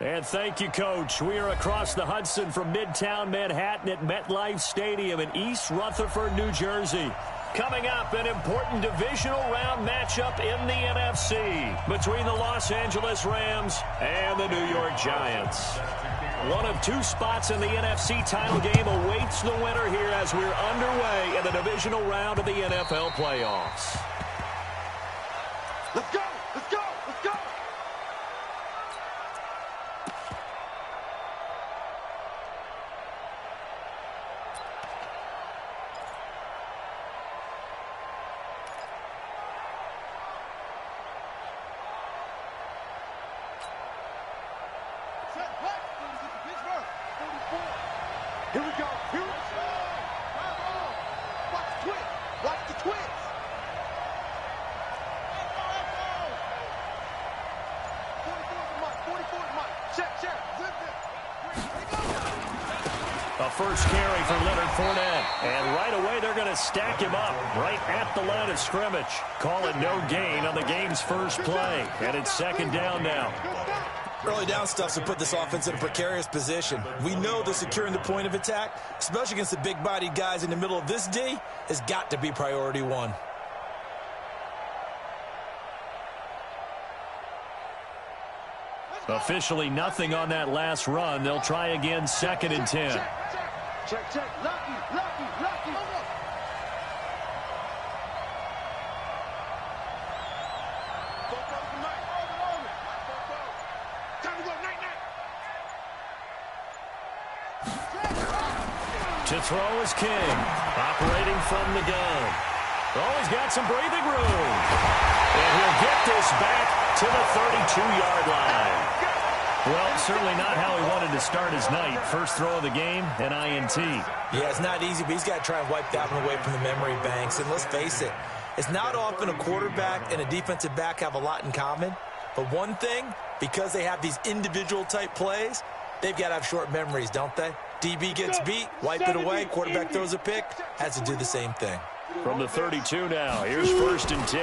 And thank you, Coach. We are across the Hudson from Midtown Manhattan at MetLife Stadium in East Rutherford, New Jersey. Coming up, an important divisional round matchup in the NFC between the Los Angeles Rams and the New York Giants. One of two spots in the NFC title game awaits the winner here as we're underway in the divisional round of the NFL playoffs. Let's go! Let's go! Let's go! Here we go. Here we go. Watch the twist. Watch the twist. 44 is Mike. Check. A first carry for Leonard Fournette. And right away, they're going to stack him up right at the line of scrimmage. Call it no gain on the game's first play. And it's second down now. Early down stuffs will put this offense in a precarious position. We know that securing the point of attack, especially against the big-bodied guys in the middle of this D, has got to be priority one. Officially nothing on that last run. They'll try again, second and 10. Check. Lucky. To throw is King, operating from the gun. Oh, he's got some breathing room. And he'll get this back to the 32-yard line. Well, certainly not how he wanted to start his night. First throw of the game, an INT. Yeah, it's not easy, but he's got to try and wipe that one away from the memory banks. And let's face it, it's not often a quarterback and a defensive back have a lot in common. But one thing, because they have these individual-type plays, they've got to have short memories, don't they? DB gets beat, wipe it away, quarterback throws a pick, has to do the same thing. From the 32 now, here's first and 10.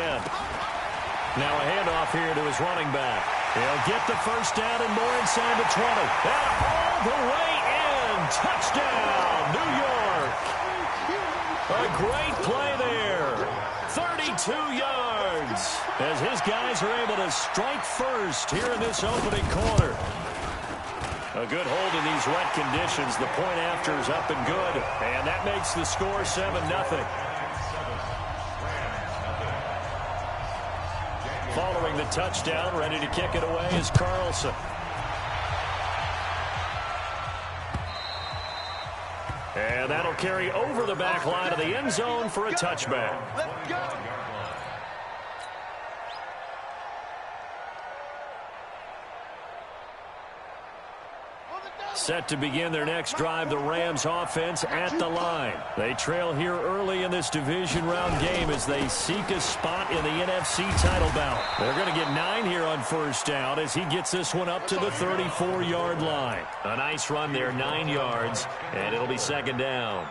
Now a handoff here to his running back. He'll get the first down and more inside the 20. And all the way in. Touchdown, New York. A great play there. 32 yards as his guys are able to strike first here in this opening quarter. A good hold in these wet conditions. The point after is up and good. And that makes the score 7-0. Following the touchdown, ready to kick it away is Carlson. And that'll carry over the back line of the end zone for a touchback. Let's go. Set to begin their next drive, the Rams offense at the line. They trail here early in this division round game as they seek a spot in the NFC title bout. They're going to get 9 here on first down as he gets this one up to the 34-yard line. A nice run there, 9 yards, and it'll be second down.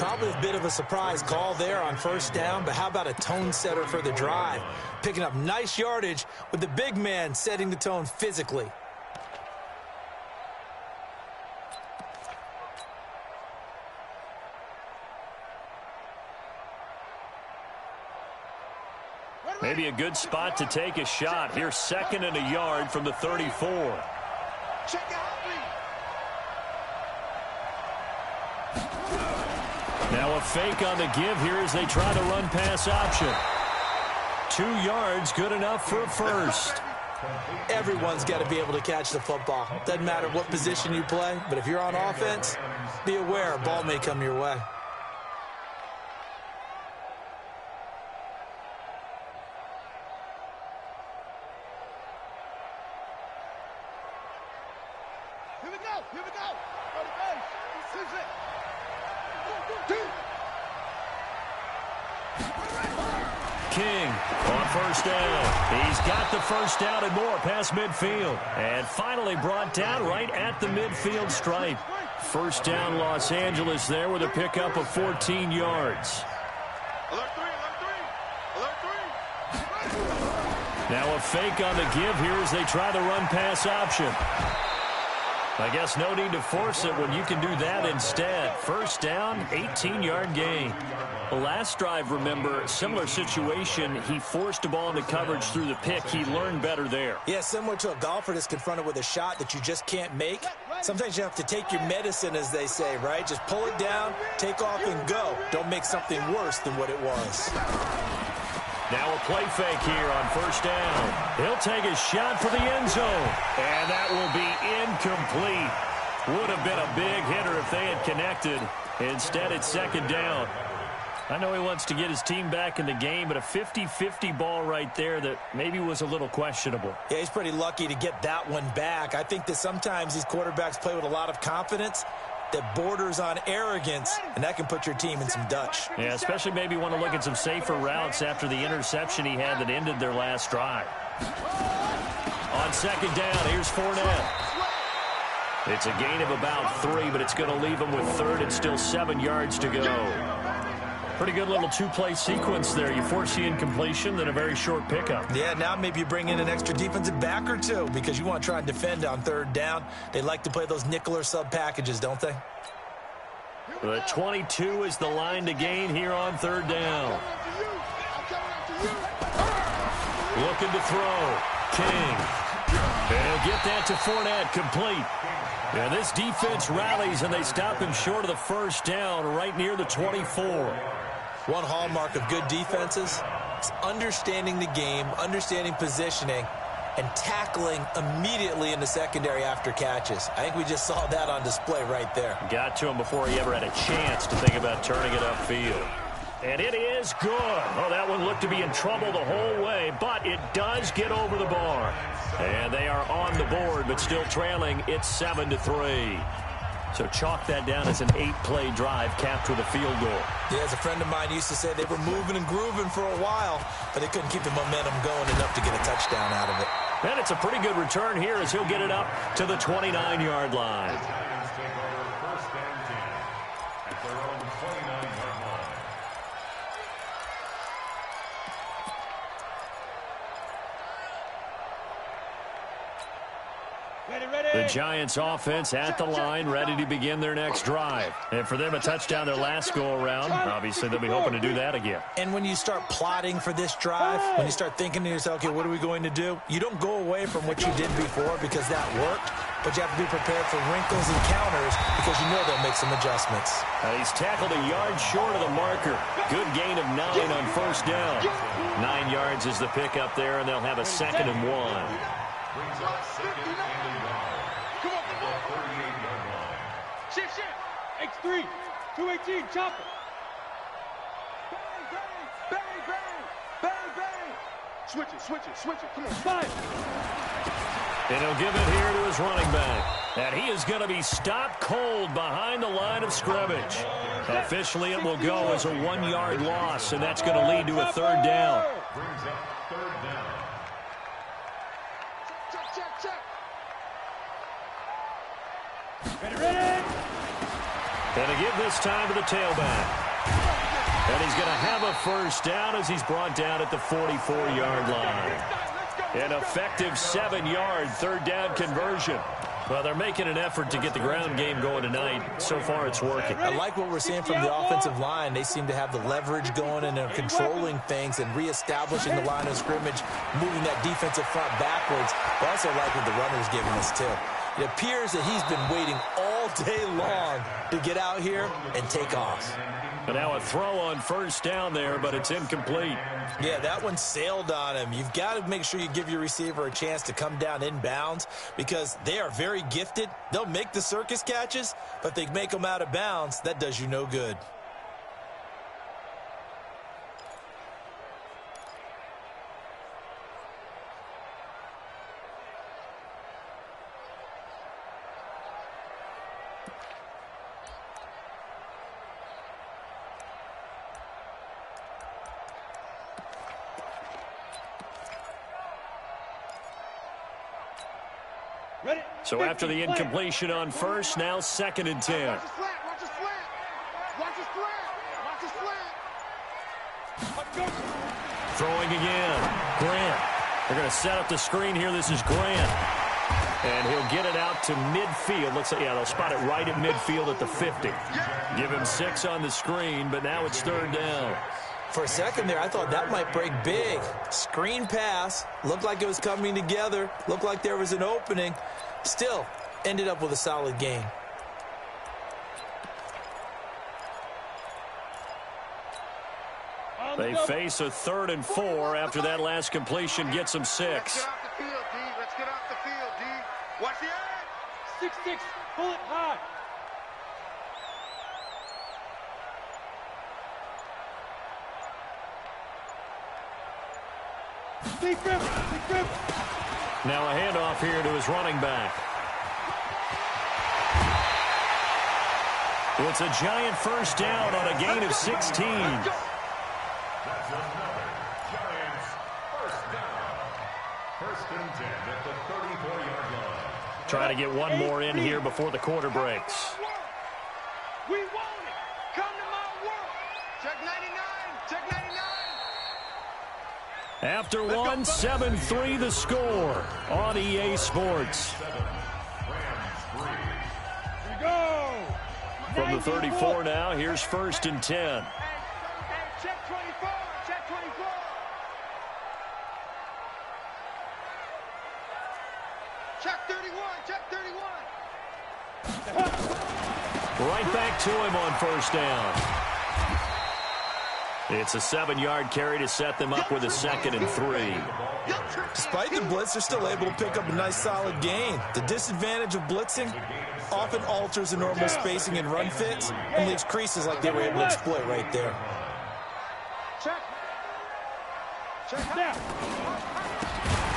Probably a bit of a surprise call there on first down, but how about a tone setter for the drive? Picking up nice yardage with the big man setting the tone physically. Maybe a good spot to take a shot. Here's second and a yard from the 34. Check out. Now a fake on the give here as they try to run pass option. 2 yards, good enough for a first. Everyone's got to be able to catch the football. Doesn't matter what position you play, but if you're on offense, be aware a ball may come your way. Here we go. This is it. King on first down. He's got the first down and more past midfield. And finally brought down right at the midfield stripe. First down Los Angeles there with a pickup of 14 yards. Now a fake on the give here as they try the run-pass option. I guess no need to force it when you can do that instead. First down, 18-yard gain. The last drive, remember, similar situation. He forced a ball into coverage through the pick. He learned better there. Yeah, similar to a golfer that's confronted with a shot that you just can't make. Sometimes you have to take your medicine, as they say, right? Just pull it down, take off, and go. Don't make something worse than what it was. Now a play fake here on first down. He'll take a shot for the end zone. And that will be incomplete. Would have been a big hitter if they had connected. Instead, it's second down. I know he wants to get his team back in the game, but a 50-50 ball right there that maybe was a little questionable. Yeah, he's pretty lucky to get that one back. I think that sometimes these quarterbacks play with a lot of confidence that borders on arrogance, and that can put your team in some Dutch. Yeah, especially maybe want to look at some safer routes after the interception he had that ended their last drive. On second down, here's Fournette. It's a gain of about 3, but it's going to leave him with third and still 7 yards to go. Pretty good little two-play sequence there. You force the incompletion, then a very short pickup. Yeah, now maybe you bring in an extra defensive back or two because you want to try and defend on third down. They like to play those nickel or sub packages, don't they? The 22 is the line to gain here on third down. Looking to throw. King. And he'll get that to Fournette, complete. And this defense rallies, and they stop him short of the first down right near the 24. One hallmark of good defenses is understanding the game, understanding positioning, and tackling immediately in the secondary after catches. I think we just saw that on display right there. Got to him before he ever had a chance to think about turning it upfield. And it is good. Oh, that one looked to be in trouble the whole way, but it does get over the bar. And they are on the board, but still trailing. It's 7-3. So chalk that down as an 8-play drive capped with a field goal. Yeah, as a friend of mine used to say, they were moving and grooving for a while, but they couldn't keep the momentum going enough to get a touchdown out of it. And it's a pretty good return here as he'll get it up to the 29-yard line. The Giants offense at the line, ready to begin their next drive. And for them, a touchdown their last go-around. Obviously, they'll be hoping to do that again. And when you start plotting for this drive, when you start thinking to yourself, okay, what are we going to do? You don't go away from what you did before because that worked, but you have to be prepared for wrinkles and counters because you know they'll make some adjustments. He's tackled a yard short of the marker. Good gain of 9 on first down. 9 yards is the pickup there, and they'll have a 2nd and 1. Shift. X3. 218. Chopper. Bang. Switch it. Come on. Fire. And he'll give it here to his running back. And he is going to be stopped cold behind the line of scrimmage. Officially, it will go as a 1-yard loss, and that's going to lead to a third down. Ready. And to give this time to the tailback. And he's going to have a first down as he's brought down at the 44-yard line. An effective 7-yard third down conversion. Well, they're making an effort to get the ground game going tonight. So far, it's working. I like what we're seeing from the offensive line. They seem to have the leverage going, and they're controlling things and reestablishing the line of scrimmage, moving that defensive front backwards. I also like what the runner's giving us, too. It appears that he's been waiting all day long to get out here and take off. And now a throw on first down there, but it's incomplete. Yeah, that one sailed on him. You've got to make sure you give your receiver a chance to come down inbounds because they are very gifted. They'll make the circus catches, but if they make them out of bounds, that does you no good. So after the incompletion on first, now 2nd and 10. Watch his flat. Throwing again. Grant. They're going to set up the screen here. This is Grant. And he'll get it out to midfield. Looks like, yeah, they'll spot it right at midfield at the 50. Give him 6 on the screen, but now it's 3rd down. For a second there, I thought that might break big. Screen pass. Looked like it was coming together. Looked like there was an opening. Still, ended up with a solid gain. They face a 3rd and 4 after that last completion gets them 6. Let's get off the field, D. Let's get off the field, D. Watch the edge. 6-6. Pull it high. Now a handoff here to his running back. It's a giant first down on a gain of 16. Trying to get one more in here before the quarter breaks. We want it. Come to my world. Check 99. Check 99. After one, 7-3 the score on EA Sports. We go. From the 34 now, here's 1st and 10. Check 24. Check 24. Check 31. Check 31. Right back to him on 1st down. It's a 7-yard carry to set them up with a 2nd and 3. Despite the blitz, they're still able to pick up a nice solid gain. The disadvantage of blitzing often alters the normal spacing and run fits and leaves creases like they were able to exploit right there. Check. Check Now.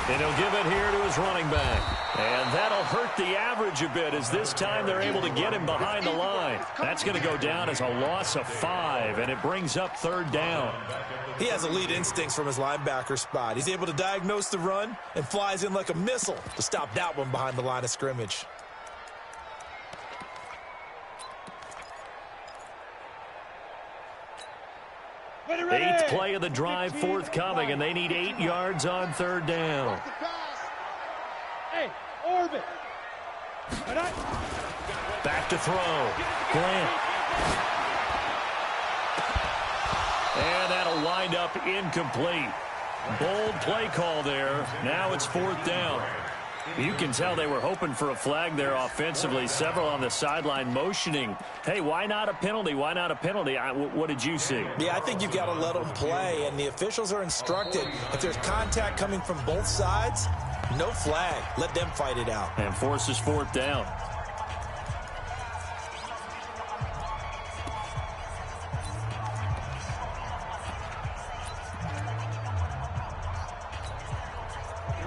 And he'll give it here to his running back. And that'll hurt the average a bit as this time they're able to get him behind the line. That's going to go down as a loss of 5, and it brings up 3rd down. He has elite instincts from his linebacker spot. He's able to diagnose the run and flies in like a missile to stop that one behind the line of scrimmage. Eighth play of the drive forthcoming, and they need 8 yards on 3rd down. Hey, orbit. Back to throw. Grant. And that'll wind up incomplete. Bold play call there. Now it's 4th down. You can tell they were hoping for a flag there offensively. Several on the sideline motioning, hey, why not a penalty? Why not a penalty? What did you see? Yeah, I think you've got to let them play, and the officials are instructed if there's contact coming from both sides, no flag. Let them fight it out. And forces 4th down.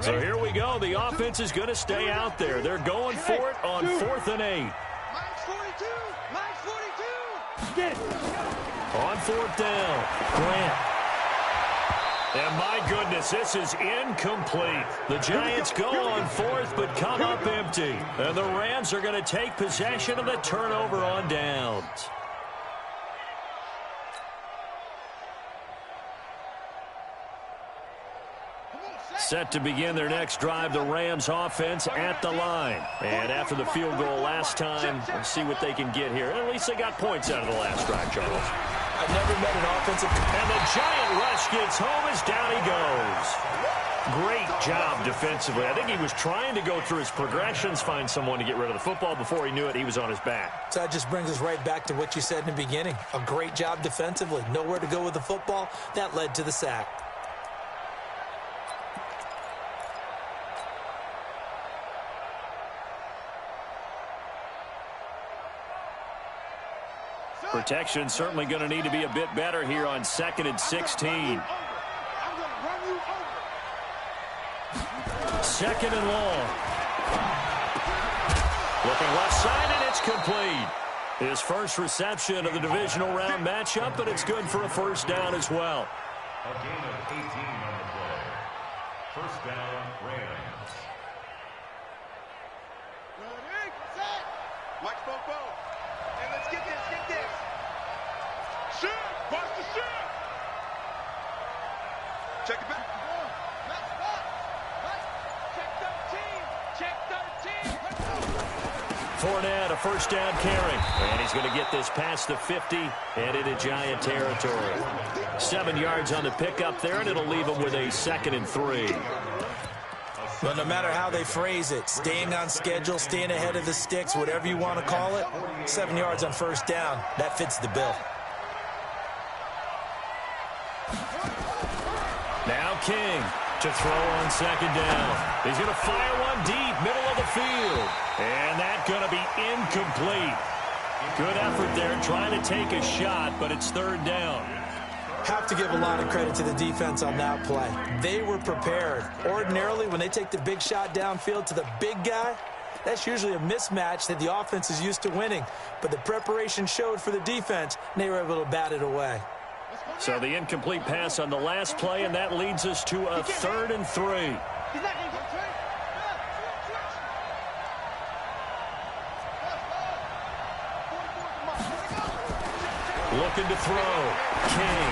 So here we go. The offense is going to stay out there. They're going for it on 4th and 8. Mike's 42. Mike's 42. Get it. On 4th down, Grant. And my goodness, this is incomplete. The Giants go on 4th, but come up empty. And the Rams are going to take possession of the turnover on downs. Set to begin their next drive, the Rams offense at the line. And after the field goal last time, we'll see what they can get here. At least they got points out of the last drive, Charles. I've never met an offensive... And the giant rush gets home as down he goes. Great job defensively. I think he was trying to go through his progressions, find someone to get rid of the football. Before he knew it, he was on his back. So that just brings us right back to what you said in the beginning. A great job defensively. Nowhere to go with the football. That led to the sack. Protection certainly going to need to be a bit better here on 2nd and 16. 2nd and long. Looking left side, and it's complete. His first reception of the divisional round matchup, but it's good for a 1st down as well. A gain of 18 on the play. 1st down, Rams. Ready, set. Mike spoke both. And let's get this, get this. Shoot! Watch the shoot! Check it back. Fournette, a first down carry. And he's going to get this past the 50 and into Giant territory. 7 yards on the pickup there, and it'll leave him with a 2nd and 3. But no matter how they phrase it, staying on schedule, staying ahead of the sticks, whatever you want to call it, 7 yards on first down, that fits the bill. Now King to throw on 2nd down. He's going to fire one deep, middle of the field. And that's going to be incomplete. Good effort there, trying to take a shot, but it's 3rd down. Have to give a lot of credit to the defense on that play. They were prepared. Ordinarily, when they take the big shot downfield to the big guy, that's usually a mismatch that the offense is used to winning. But the preparation showed for the defense, and they were able to bat it away. So the incomplete pass on the last play, and that leads us to a 3rd and 3. Looking to throw. King.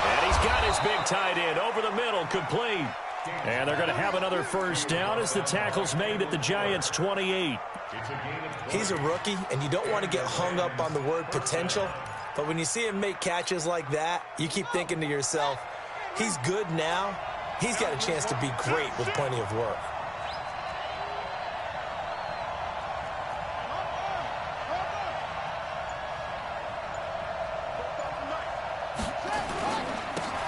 And he's got his big tight end over the middle, complete. And they're going to have another first down as the tackle's made at the Giants' 28. He's a rookie, and you don't want to get hung up on the word potential. But when you see him make catches like that, you keep thinking to yourself, he's good now. He's got a chance to be great with plenty of work.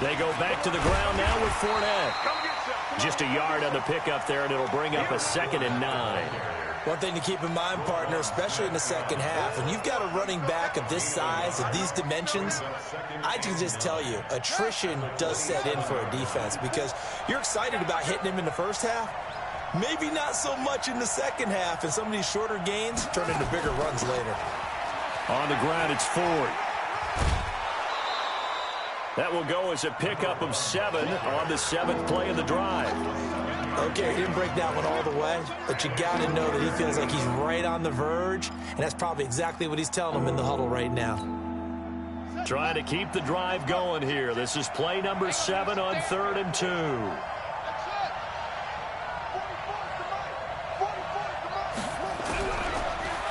They go back to the ground now with Fournette. Just a yard on the pickup there, and it'll bring up a 2nd and 9. One thing to keep in mind, partner, especially in the second half, when you've got a running back of this size, of these dimensions, I can just tell you, attrition does set in for a defense because you're excited about hitting him in the first half. Maybe not so much in the second half, and some of these shorter gains turn into bigger runs later. On the ground, it's Ford. That will go as a pickup of 7 on the 7th play of the drive. Okay, he didn't break that one all the way, but you got to know that he feels like he's right on the verge, and that's probably exactly what he's telling him in the huddle right now. Trying to keep the drive going here. This is play number 7 on 3rd and 2.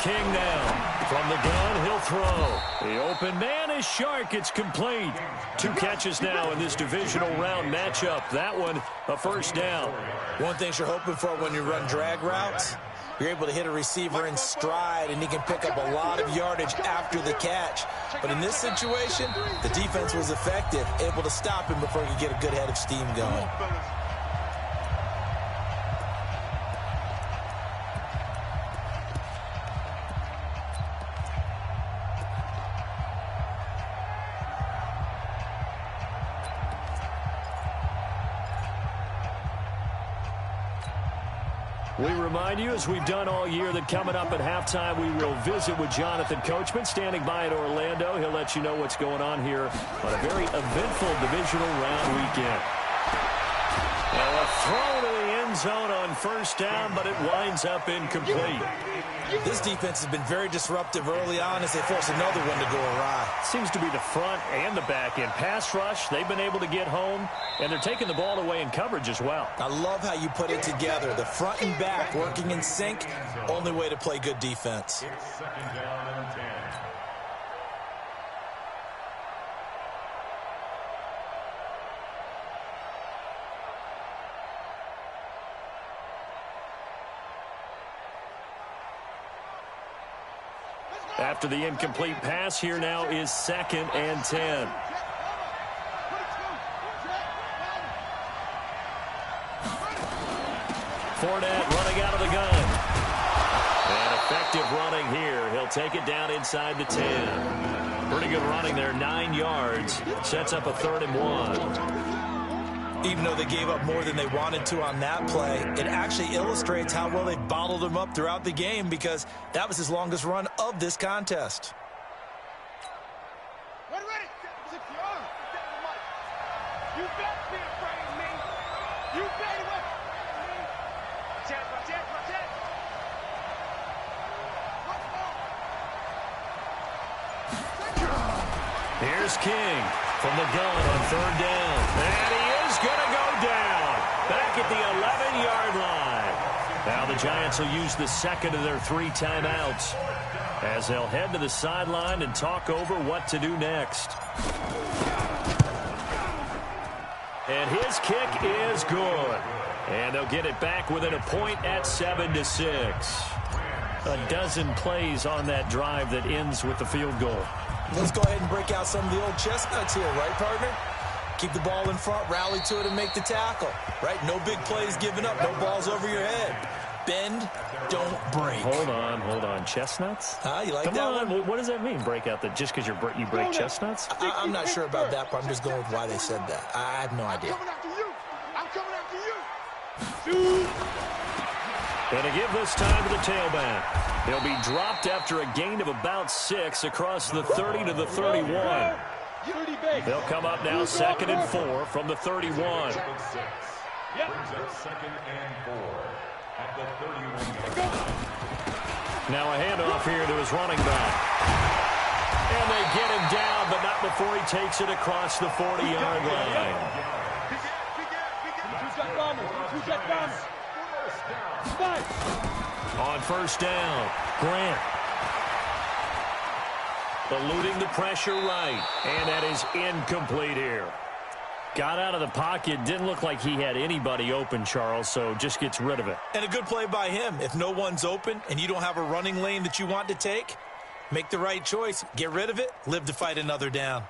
King now. From the gun, he'll throw. The open man is Shark. It's complete. 2 catches now in this divisional round matchup. That one, a first down. One thing you're hoping for when you run drag routes, you're able to hit a receiver in stride, and he can pick up a lot of yardage after the catch. But in this situation, the defense was effective, able to stop him before he could get a good head of steam going. We remind you, as we've done all year, that coming up at halftime, we will visit with Jonathan Coachman, standing by in Orlando. He'll let you know what's going on here on a very eventful divisional round weekend. And a throw to the end zone on first down, but it winds up incomplete. This defense has been very disruptive early on as they force another one to go awry. Seems to be the front and the back end. Pass rush, they've been able to get home, and they're taking the ball away in coverage as well. I love how you put it together. The front and back working in sync, only way to play good defense. It's 2nd down and 10. After the incomplete pass, here now is 2nd and 10. Fournette running out of the gun. And effective running here. He'll take it down inside the 10. Pretty good running there, 9 yards. Sets up a 3rd and 1. Even though they gave up more than they wanted to on that play, it actually illustrates how well they bottled him up throughout the game because that was his longest run of this contest. Ready, ready. 60 yards. You better be afraid of me. You better be afraid of me. Check, check, check. Here's King from the gun on 3rd down. And he is going to go down. Back at the 11-yard line. Now the Giants will use the second of their 3 timeouts as they'll head to the sideline and talk over what to do next. And his kick is good. And they'll get it back within a point at 7-6. A dozen plays on that drive that ends with the field goal. Let's go ahead and break out some of the old chestnuts here, right, partner? Keep the ball in front, rally to it, and make the tackle, right? No big plays given up, no balls over your head. Bend, don't break. Hold on. Chestnuts? You like Come that on. one? What does that mean, break out? Just because you break chestnuts? I'm not sure about that, but I'm just going with why they said that. I have no idea. I'm coming after you. And to give this time to the tailback. He'll be dropped after a gain of about 6 across the 30 to the 31. They'll come up now 2nd and 4 from the 31. Brings up 2nd and 4 at the 31. Now a handoff here to his running back. And they get him down, but not before he takes it across the 40-yard line. On first down, Grant. Eluding the pressure right. And that is incomplete here. Got out of the pocket. Didn't look like he had anybody open, Charles, so just gets rid of it. And a good play by him. If no one's open and you don't have a running lane that you want to take, make the right choice. Get rid of it. Live to fight another down.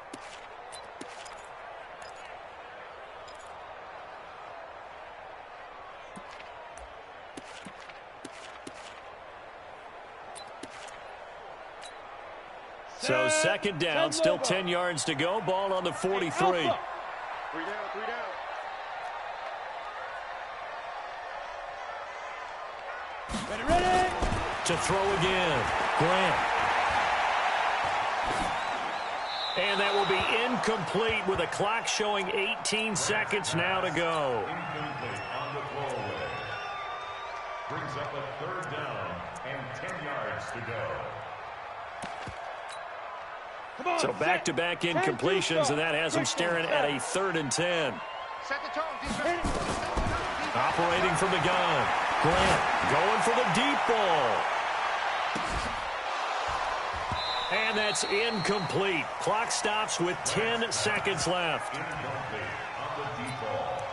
So 2nd down, still 10 yards to go. Ball on the 43. 3 down. Ready? To throw again, Grant. And that will be incomplete with a clock showing 18 seconds now to go. Incomplete on the throwaway. Brings up a 3rd down and 10 yards to go. So back-to-back incompletions, and that has him staring at a 3rd and 10. Set the tone, defense. Operating from the gun. Grant going for the deep ball. And that's incomplete. Clock stops with 10 seconds left. Incomplete on the deep ball.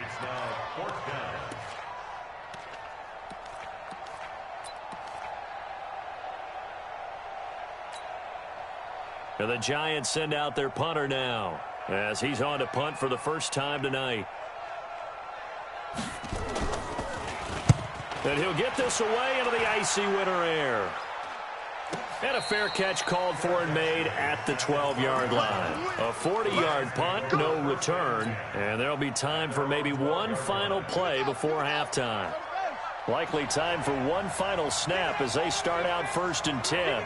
It's now 4th down. And the Giants send out their punter now as he's on to punt for the first time tonight. And he'll get this away into the icy winter air. And a fair catch called for and made at the 12-yard line. A 40-yard punt, no return. And there'll be time for maybe one final play before halftime. Likely time for one final snap as they start out 1st and 10.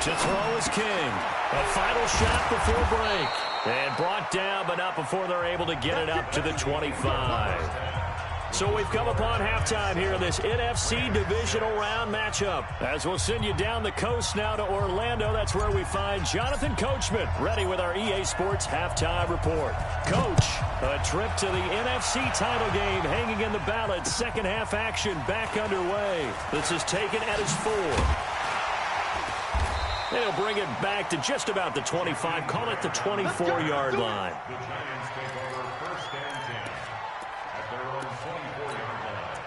To throw is King. A final shot before break. And brought down, but not before they're able to get it up to the 25. So we've come upon halftime here in this NFC divisional round matchup. As we'll send you down the coast now to Orlando, that's where we find Jonathan Coachman, ready with our EA Sports halftime report. Coach, a trip to the NFC title game hanging in the balance. Second half action back underway. This is taken at his 4. And he'll bring it back to just about the 25. Call it the 24-yard line. The Giants take over 1st and 10 at their own 24-yard line.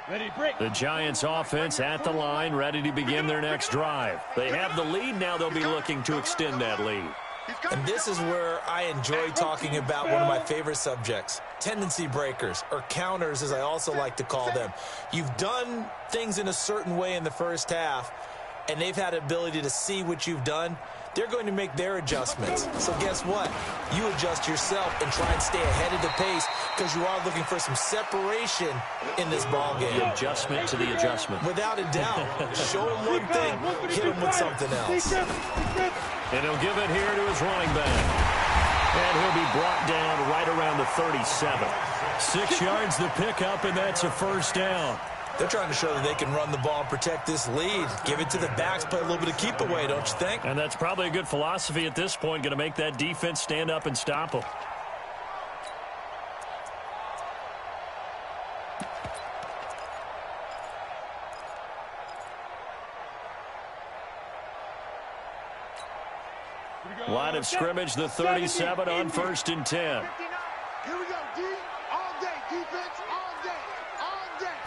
Ready, break. The Giants offense at the line, ready to begin their next drive. They have the lead. Now they'll be looking to extend that lead. And this is where I enjoy talking about one of my favorite subjects, tendency breakers, or counters as I also like to call them. You've done things in a certain way in the first half, and they've had ability to see what you've done. They're going to make their adjustments. So guess what? You adjust yourself and try and stay ahead of the pace because you are looking for some separation in this ball game. The adjustment to the adjustment. Without a doubt. Show them one thing, hit them with something else. And he'll give it here to his running back. And he'll be brought down right around the 37. 6 yards the pickup, and that's a first down. They're trying to show that they can run the ball and protect this lead. Give it to the backs, play a little bit of keep away, don't you think? And that's probably a good philosophy at this point, going to make that defense stand up and stop them. Line of scrimmage, the 37 on 1st and 10. Here we go, D. All day, defense, all day, all day.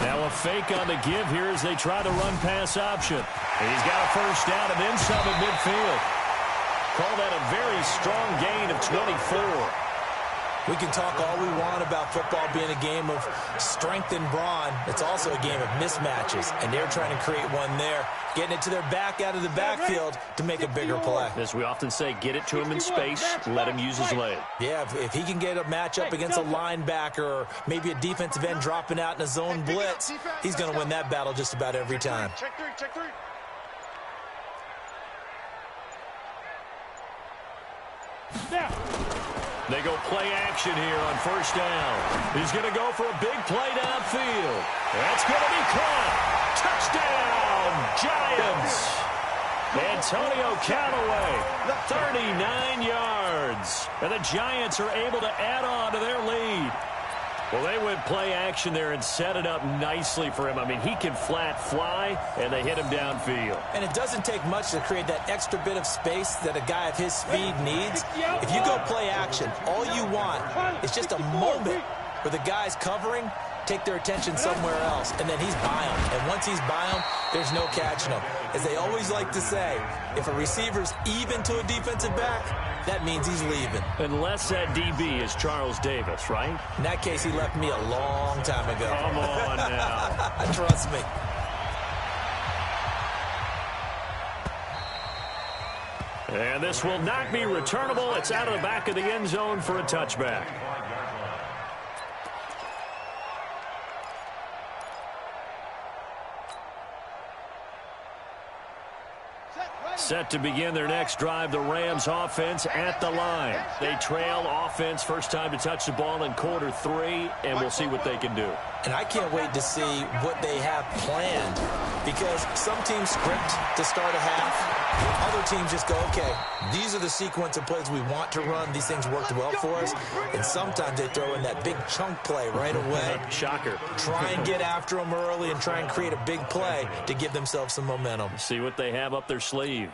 Now a fake on the give here as they try to run pass option. He's got a first down and then some at midfield. Call that a very strong gain of 24. We can talk all we want about football being a game of strength and brawn. It's also a game of mismatches, and they're trying to create one there, getting it to their back out of the backfield to make a bigger play. As we often say, get it to him in space, let him use his leg. Yeah, if he can get a matchup against a linebacker or maybe a defensive end dropping out in a zone blitz, he's going to win that battle just about every time. Check three, check three. They go play action here on 1st down. He's going to go for a big play downfield. That's going to be caught. Touchdown, Giants. Antonio Callaway, 39 yards. And the Giants are able to add on to their lead. Well, they went play action there and set it up nicely for him. I mean, he can flat fly, and they hit him downfield. And it doesn't take much to create that extra bit of space that a guy of his speed needs. If you go play action, all you want is just a moment where the guy's covering, take their attention somewhere else, and then he's by him. And once he's by him, there's no catching him. As they always like to say, if a receiver's even to a defensive back, that means he's leaving. Unless that DB is Charles Davis, right? In that case, he left me a long time ago. Come on now. Trust me. And this will not be returnable. It's out of the back of the end zone for a touchback. Set to begin their next drive, the Rams offense at the line. They trail offense, first time to touch the ball in quarter 3, and we'll see what they can do. And I can't wait to see what they have planned, because some teams script to start a half. Other teams just go, okay, these are the sequence of plays we want to run. These things worked well for us. And sometimes they throw in that big chunk play right away. Shocker. Try and get after them early and try and create a big play to give themselves some momentum. See what they have up their sleeve.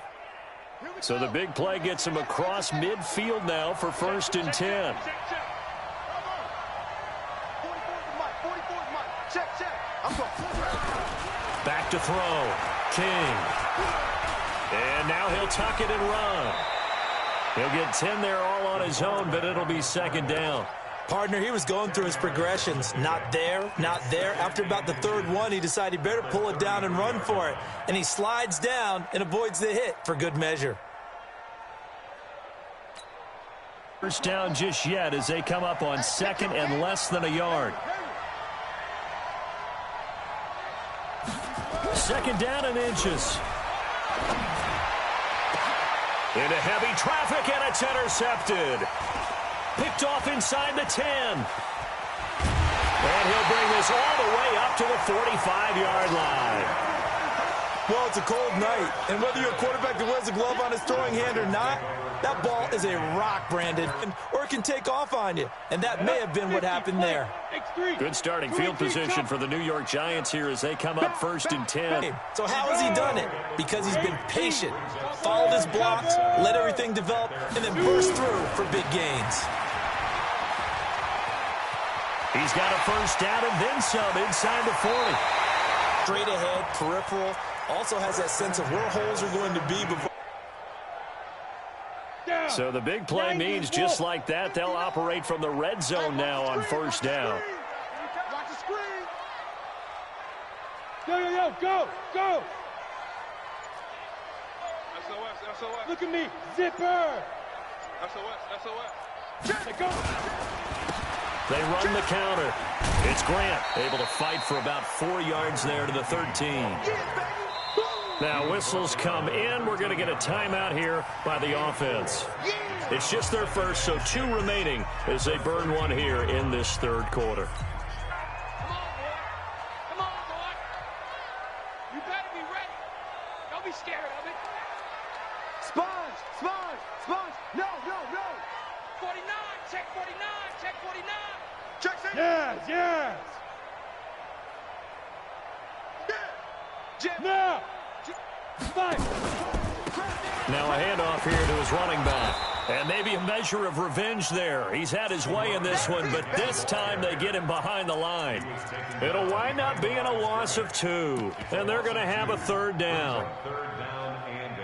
So the big play gets them across midfield now for 1st and 10. Back to throw. King. And now he'll tuck it and run. He'll get 10 there all on his own, but it'll be 2nd down. Partner, he was going through his progressions. Not there, not there. After about the 3rd one, he decided he better pull it down and run for it. And he slides down and avoids the hit for good measure. First down just yet as they come up on 2nd and less than a yard. 2nd down and inches. Into heavy traffic, and it's intercepted. Picked off inside the 10. And he'll bring this all the way up to the 45-yard line. Well, it's a cold night, and whether you're a quarterback that wears a glove on his throwing hand or not, that ball is a rock, Brandon, or it can take off on you. And that may have been what happened there. Good starting field position for the New York Giants here as they come up 1st and 10. So how has he done it? Because he's been patient, followed his blocks, let everything develop, and then burst through for big gains. He's got a first down and then some inside the 40. Straight ahead, peripheral, also has that sense of where holes are going to be before. So the big play means just like that, they'll operate from the red zone now on 1st down. Watch the screen. Yo, go, go. SOS, SOS. Look at me, zipper. SOS, SOS. Go. They run the counter. It's Grant able to fight for about 4 yards there to the 13. Now whistles come in. We're going to get a timeout here by the offense. It's just their first, so 2 remaining as they burn one here in this 3rd quarter. Check 49. Check 49. Check 6. Yes, yes. Jim. Now. Fight. Now a handoff here to his running back. And maybe a measure of revenge there. He's had his way in this one, but this time they get him behind the line. It'll wind up being a loss of 2. And they're going to have a third down. Third down and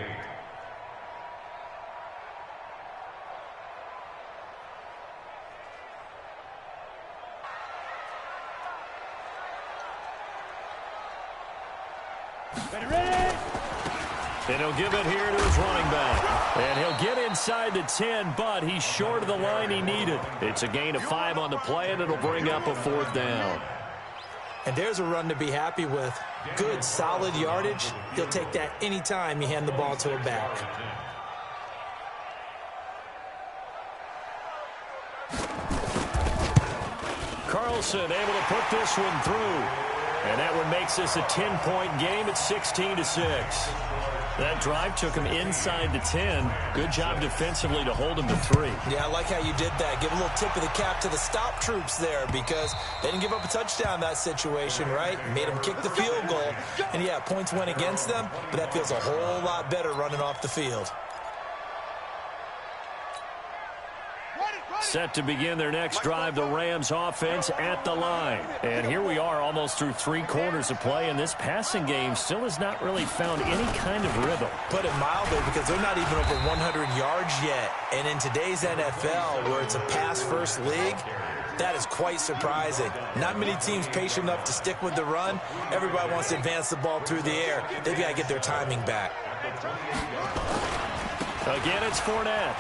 8. Ready? And he'll give it here to his running back. And he'll get inside the 10, but he's short of the line he needed. It's a gain of 5 on the play, and it'll bring up a 4th down. And there's a run to be happy with. Good, solid yardage. He'll take that anytime you hand the ball to a back. Carlson able to put this one through. And that one makes this a 10-point game at 16-6. That drive took him inside the 10. Good job defensively to hold him to 3. Yeah, I like how you did that. Give a little tip of the cap to the stop troops there because they didn't give up a touchdown in that situation, right? Made them kick the field goal. And, yeah, points went against them, but that feels a whole lot better running off the field. Set to begin their next drive, the Rams offense at the line. And here we are almost through 3 quarters of play, and this passing game still has not really found any kind of rhythm. Put it mildly, because they're not even over 100 yards yet. And in today's NFL, where it's a pass-first league, that is quite surprising. Not many teams patient enough to stick with the run. Everybody wants to advance the ball through the air. They've got to get their timing back. Again, it's Fournette.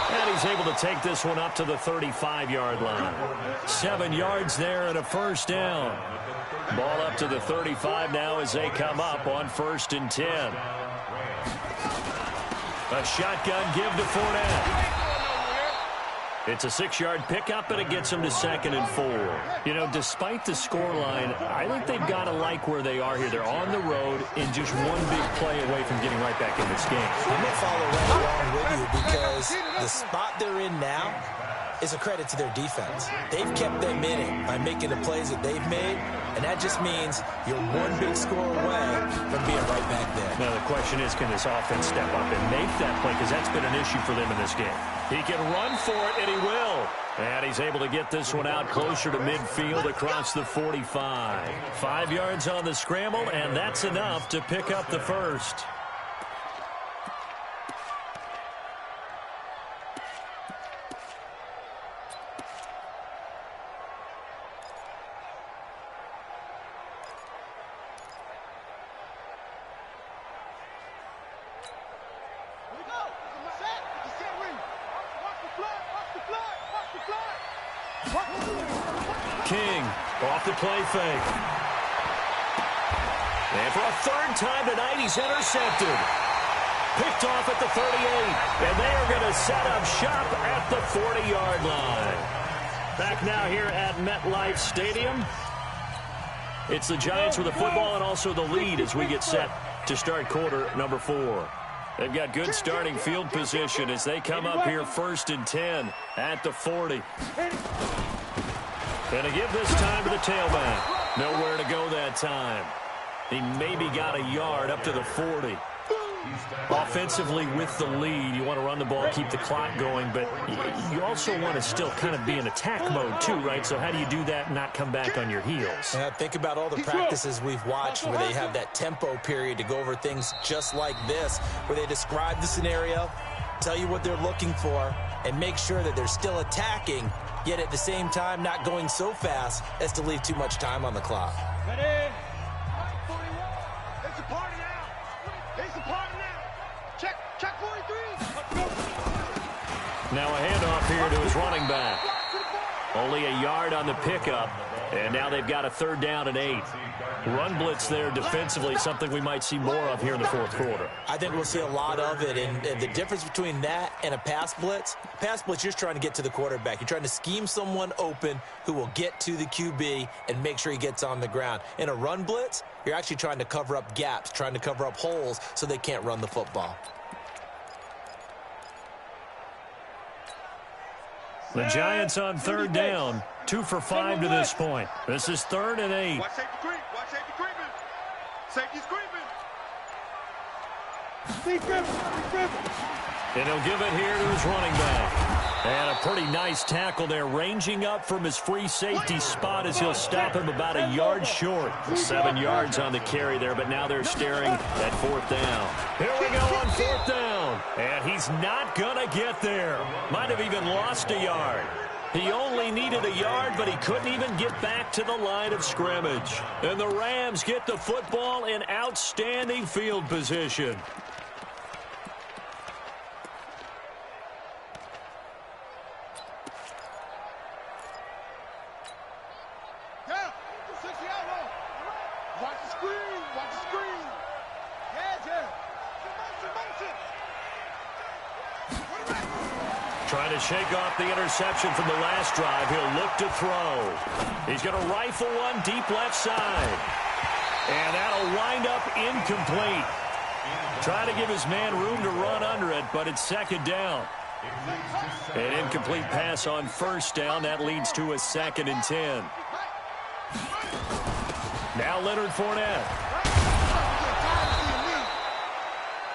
And he's able to take this one up to the 35-yard line. 7 yards there and a first down. Ball up to the 35 now as they come up on 1st and 10. A shotgun give to Fournette. It's a 6-yard pickup, and it gets them to 2nd and 4. You know, despite the scoreline, I think they've got to like where they are here. They're on the road and just one big play away from getting right back in this game. I'm going to follow right along with you because the spot they're in now is a credit to their defense. They've kept them in it by making the plays that they've made, and that just means you're one big score away from being right back there. Now, the question is, can this offense step up and make that play? Because that's been an issue for them in this game. He can run for it, and he will. And he's able to get this one out closer to midfield across the 45. 5 yards on the scramble, and that's enough to pick up the first. King off the play fake. And for a 3rd time tonight, he's intercepted. Picked off at the 38. And they are going to set up shop at the 40-yard line. Back now here at MetLife Stadium. It's the Giants with the football and also the lead as we get set to start quarter number 4. They've got good starting field position as they come up here 1st and 10 at the 40. And to give this time to the tailback. Nowhere to go that time. He maybe got a yard up to the 40. Offensively with the lead, you want to run the ball, keep the clock going, but you also want to still kind of be in attack mode too, right? So how do you do that and not come back on your heels? Yeah, think about all the practices we've watched where they have that tempo period to go over things just like this, where they describe the scenario, tell you what they're looking for, and make sure that they're still attacking, yet at the same time not going so fast as to leave too much time on the clock. Ready? It's a party now. It's a party now. Check 43. Now a handoff here to his running back. Only a yard on the pickup, and now they've got a 3rd down and 8. Run blitz there defensively, something we might see more of here in the 4th quarter. I think we'll see a lot of it, and the difference between that and a pass blitz, you're just trying to get to the quarterback. You're trying to scheme someone open who will get to the QB and make sure he gets on the ground. In a run blitz, you're actually trying to cover up gaps, trying to cover up holes so they can't run the football. The Giants on third down, 2 for 5 to this point. This is 3rd and 8. Watch safety creep. Watch safety creeping. Safety's creeping. And he'll give it here to his running back. And a pretty nice tackle there, ranging up from his free safety spot as he'll stop him about a yard short. 7 yards on the carry there, but now they're staring at 4th down. Here we go on 4th down. And he's not going to get there. Might have even lost a yard. He only needed a yard, but he couldn't even get back to the line of scrimmage. And the Rams get the football in outstanding field position. Trying to shake off the interception from the last drive. He'll look to throw. He's going to rifle one deep left side. And that'll wind up incomplete. Trying to give his man room to run under it, but it's 2nd down. An incomplete pass on 1st down. That leads to a 2nd and 10. Now Leonard Fournette.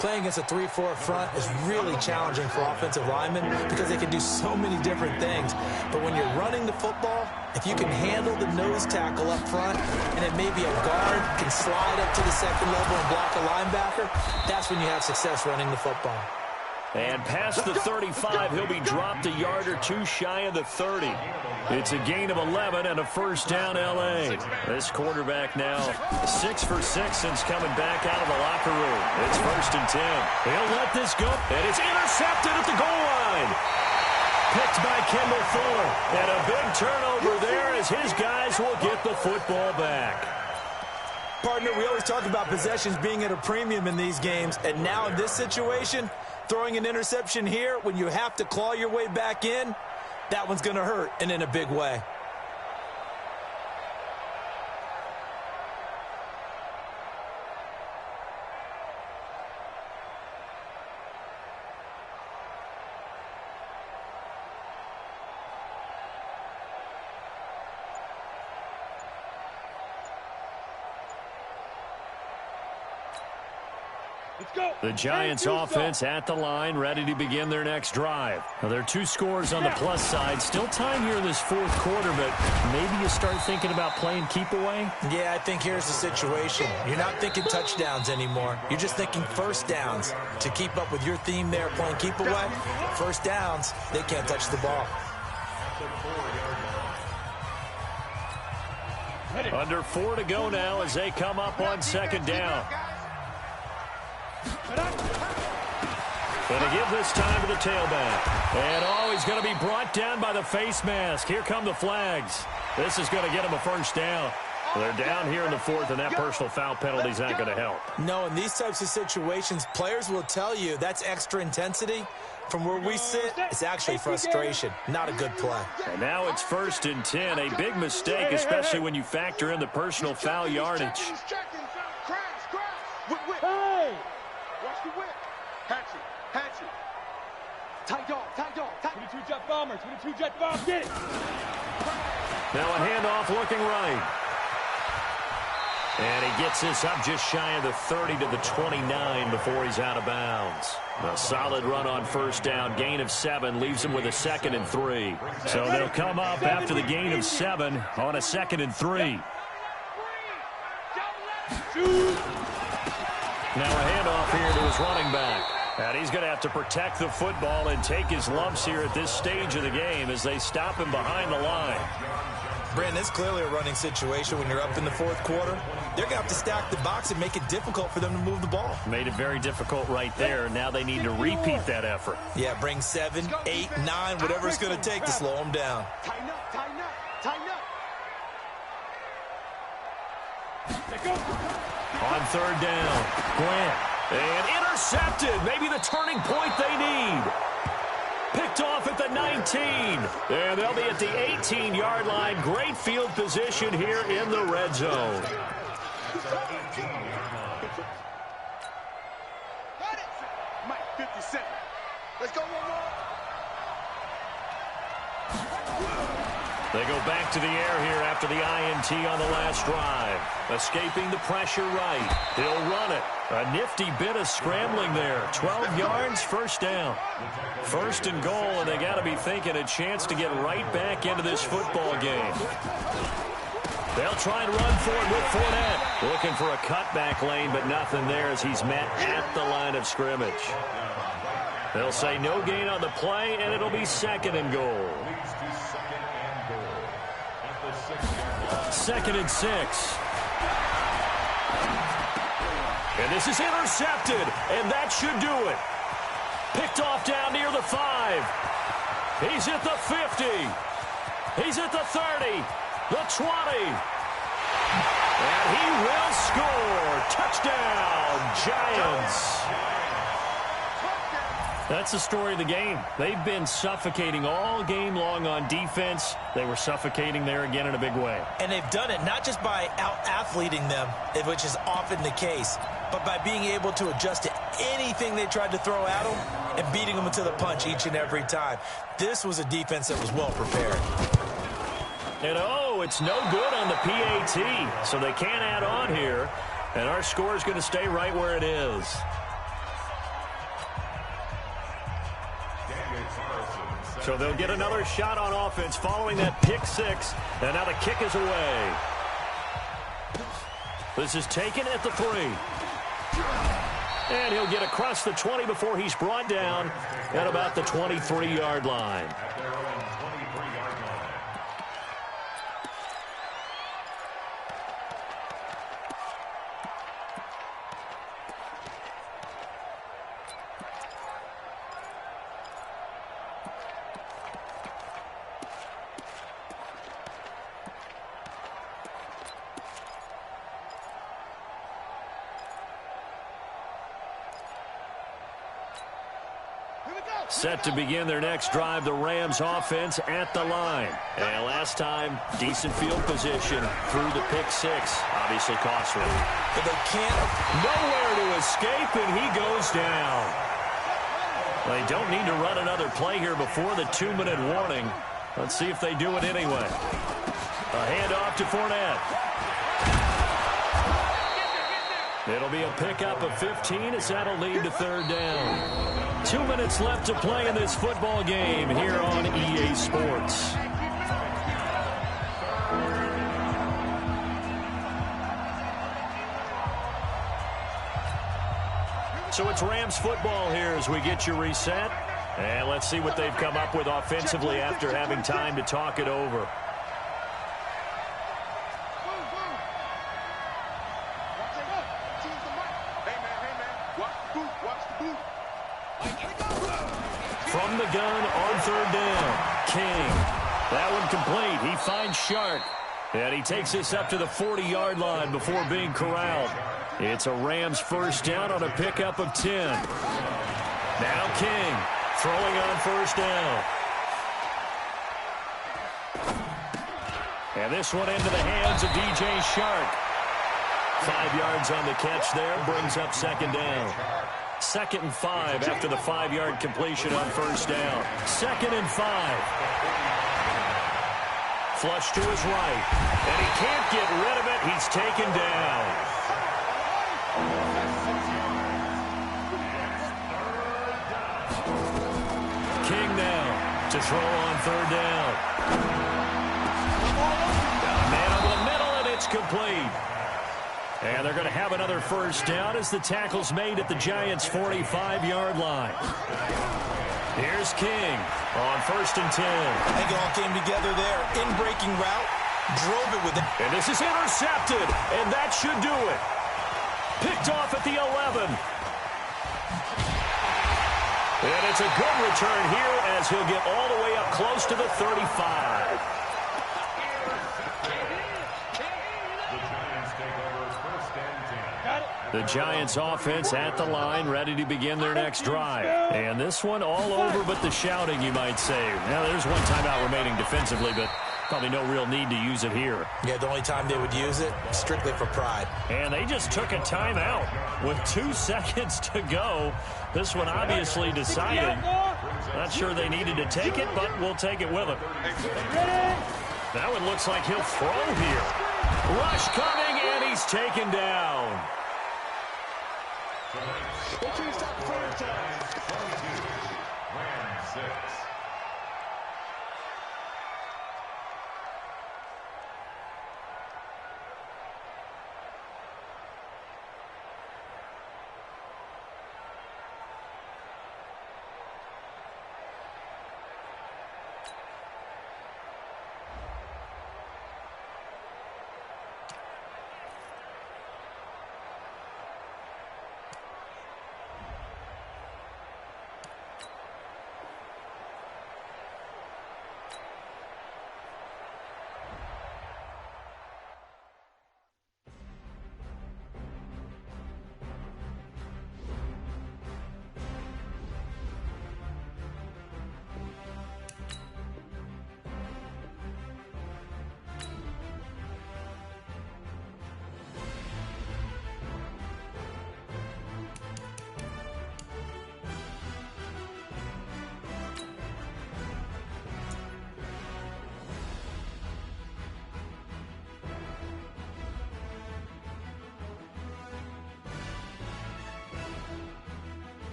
Playing against a 3-4 front is really challenging for offensive linemen because they can do so many different things. But when you're running the football, if you can handle the nose tackle up front and then maybe a guard can slide up to the 2nd level and block a linebacker, that's when you have success running the football. And past the 35, he'll be dropped a yard or 2 shy of the 30. It's a gain of 11 and a 1st down L.A. This quarterback now 6 for 6 since coming back out of the locker room. It's 1st and 10. He'll let this go, and it's intercepted at the goal line. Picked by Kendall Fuller. And a big turnover there as his guys will get the football back. Partner, we always talk about possessions being at a premium in these games, and now in this situation, throwing an interception here when you have to claw your way back in, that one's going to hurt, and in a big way. The Giants offense at the line, ready to begin their next drive. Now, there are 2 scores on the plus side. Still time here in this 4th quarter, but maybe you start thinking about playing keep away? Yeah, I think here's the situation. You're not thinking touchdowns anymore. You're just thinking 1st downs. To keep up with your theme there, playing keep away, 1st downs, they can't touch the ball. Under 4 to go now as they come up on 2nd down. Going to give this time to the tailback. And, he's going to be brought down by the face mask. Here come the flags. This is going to get him a 1st down. They're down here in the 4th, and that personal foul penalty is not going to help. No, in these types of situations, players will tell you that's extra intensity. From where we sit, it's actually frustration. Not a good play. And now it's 1st and 10. A big mistake, especially when you factor in the personal foul yardage. Hey! Watch the whip. Hatchet. Tight dog. 22 jet bomber. Get it. Now a handoff looking right. And he gets this up just shy of the 30 to the 29 before he's out of bounds. A solid run on 1st down. Gain of 7 leaves him with a 2nd and 3. So they'll come up after the gain of 7 on a 2nd and 3. Now a handoff here to his running back. And he's going to have to protect the football and take his lumps here at this stage of the game as they stop him behind the line. Brandon, it's clearly a running situation when you're up in the 4th quarter. They're going to have to stack the box and make it difficult for them to move the ball. Made it very difficult right there. Now they need to repeat that effort. Yeah, bring 7, 8, 9, whatever it's going to take to slow them down. Tighten up. On 3rd down, Grant. And intercepted. Maybe the turning point they need. Picked off at the 19. And they'll be at the 18-yard line. Great field position here in the red zone. Mike, 57. Let's go one more. They go back to the air here after the INT on the last drive. Escaping the pressure right. He'll run it. A nifty bit of scrambling there. 12 yards, first down. First and goal, and they got to be thinking a chance to get right back into this football game. They'll try and run for it with Fournette. Looking for a cutback lane, but nothing there as he's met at the line of scrimmage. They'll say no gain on the play, and it'll be second and goal. Second and 6. And this is intercepted, and that should do it. Picked off down near the 5. He's at the 50. He's at the 30. The 20. And he will score. Touchdown, Giants. That's the story of the game. They've been suffocating all game long on defense. They were suffocating there again in a big way. And they've done it not just by out-athleting them, which is often the case, but by being able to adjust to anything they tried to throw at them and beating them to the punch each and every time. This was a defense that was well prepared. And it's no good on the PAT, so they can't add on here. And our score is going to stay right where it is. So they'll get another shot on offense following that pick 6. And now the kick is away. This is taken at the 3. And he'll get across the 20 before he's brought down at about the 23-yard line. Set to begin their next drive, the Rams offense at the line. And last time, decent field position through the pick 6. Obviously cost them. But they can't. Nowhere to escape, and he goes down. They don't need to run another play here before the 2-minute warning. Let's see if they do it anyway. A handoff to Fournette. It'll be a pickup of 15 as that'll lead to third down. 2 minutes left to play in this football game here on EA Sports. So it's Rams football here as we get you reset. And let's see what they've come up with offensively after having time to talk it over. From the gun on third down, King. That one complete. He finds Shark. And he takes this up to the 40-yard line before being corralled. It's a Rams first down on a pickup of 10. Now King throwing on first down. And this one into the hands of DJ Shark. 5 yards on the catch there, brings up second down. 2nd and 5 after the 5-yard completion on first down. 2nd and 5. Flush to his right. And he can't get rid of it. He's taken down. King now to throw on third down. Man over the middle, and it's complete. And they're going to have another first down as the tackle's made at the Giants' 45-yard line. Here's King on 1st and 10. I think it all came together there. In-breaking route, drove it with it. And this is intercepted, and that should do it. Picked off at the 11. And it's a good return here as he'll get all the way up close to the 35. The Giants offense at the line, ready to begin their next drive. And this one all over but the shouting, you might say. Now, there's one timeout remaining defensively, but probably no real need to use it here. Yeah, the only time they would use it, strictly for pride. And they just took a timeout with 2 seconds to go. This one obviously decided. Not sure they needed to take it, but we'll take it with them. That one looks like he'll throw here. Rush coming, and he's taken down. Rams 6.